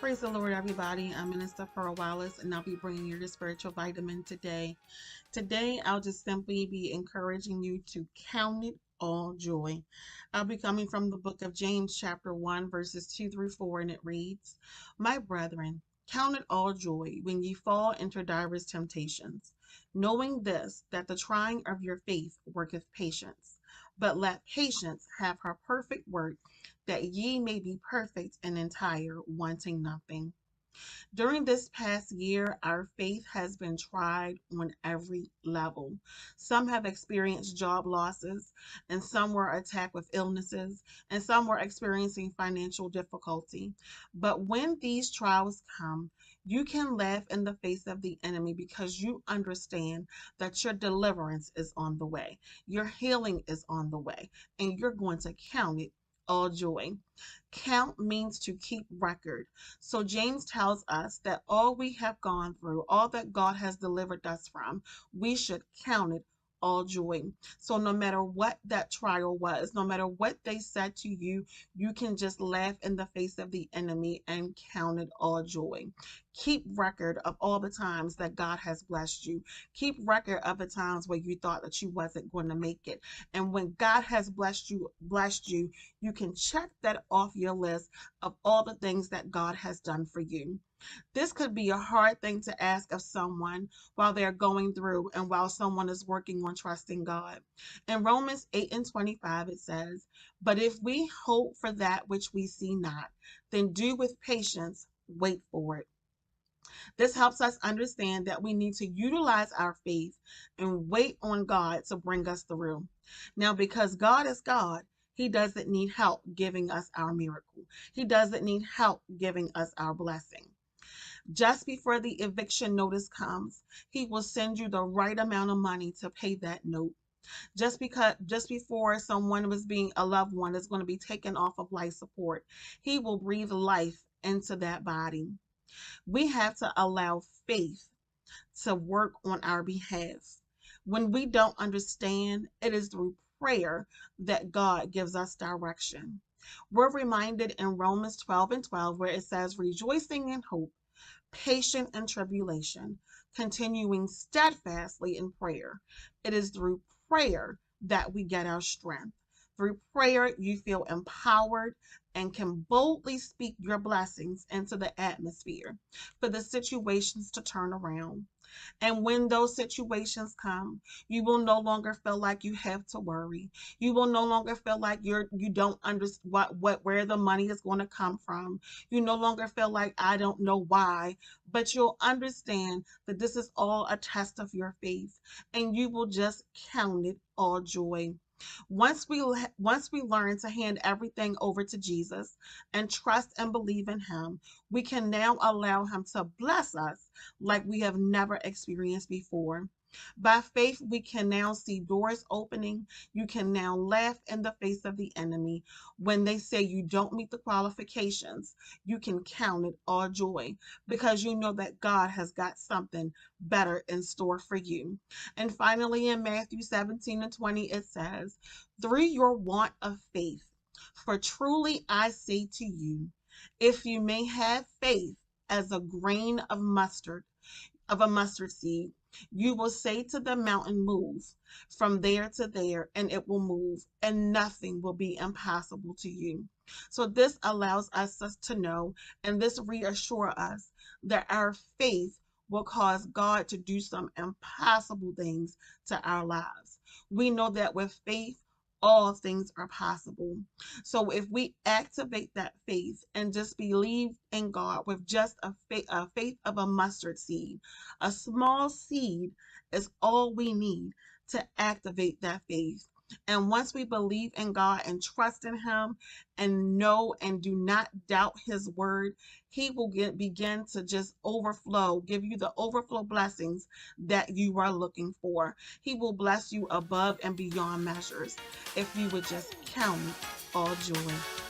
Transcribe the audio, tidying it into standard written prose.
Praise the Lord, everybody. I'm Minister Pearl Wallace, and I'll be bringing you your spiritual vitamin today. Today, I'll just simply be encouraging you to count it all joy. I'll be coming from the book of James, chapter 1, verses 2 through 4, and it reads, My brethren, count it all joy when ye fall into divers temptations, knowing this, that the trying of your faith worketh patience. But let patience have her perfect work, that ye may be perfect and entire, wanting nothing. During this past year, our faith has been tried on every level. Some have experienced job losses, and some were attacked with illnesses, and some were experiencing financial difficulty. But when these trials come, you can laugh in the face of the enemy because you understand that your deliverance is on the way, your healing is on the way, and you're going to count it all joy. Count means to keep record. So James tells us that all we have gone through, all that God has delivered us from, we should count it all joy. So no matter what that trial was, no matter what they said to you, you can just laugh in the face of the enemy and count it all joy. Keep record of all the times that God has blessed you. Keep record of the times where you thought that you wasn't going to make it. And when God has blessed you, you can check that off your list of all the things that God has done for you. This could be a hard thing to ask of someone while they're going through and while someone is working on trusting God. In Romans 8 and 25, it says, But if we hope for that which we see not, then do with patience wait for it. This helps us understand that we need to utilize our faith and wait on God to bring us through. Now, because God is God, He doesn't need help giving us our miracle. He doesn't need help giving us our blessing. Just before the eviction notice comes, He will send you the right amount of money to pay that note. Just before a loved one is going to be taken off of life support, He will breathe life into that body. We have to allow faith to work on our behalf. When we don't understand, it is through prayer that God gives us direction. We're reminded in Romans 12 and 12 where it says, Rejoicing in hope, patient in tribulation, continuing steadfastly in prayer. It is through prayer that we get our strength. Through prayer, you feel empowered and can boldly speak your blessings into the atmosphere for the situations to turn around. And when those situations come, you will no longer feel like you have to worry. You will no longer feel like you don't understand where the money is going to come from. You no longer feel like I don't know why, but you'll understand that this is all a test of your faith, and you will just count it all joy. Once we learn to hand everything over to Jesus and trust and believe in Him, we can now allow Him to bless us like we have never experienced before. By faith, we can now see doors opening. You can now laugh in the face of the enemy. When they say you don't meet the qualifications, you can count it all joy because you know that God has got something better in store for you. And finally, in Matthew 17 and 20, it says, Through your want of faith, for truly I say to you, if you may have faith as a grain of a mustard seed, you will say to the mountain, Move from there to there, and it will move, and nothing will be impossible to you. So this allows us to know, and this reassures us that our faith will cause God to do some impossible things to our lives. We know that with faith, all things are possible. So if we activate that faith and just believe in God with just a faith of a mustard seed, a small seed is all we need to activate that faith. And once we believe in God and trust in Him and know and do not doubt His word, He will begin to just overflow, give you the overflow blessings that you are looking for. He will bless you above and beyond measures if you would just count it all joy.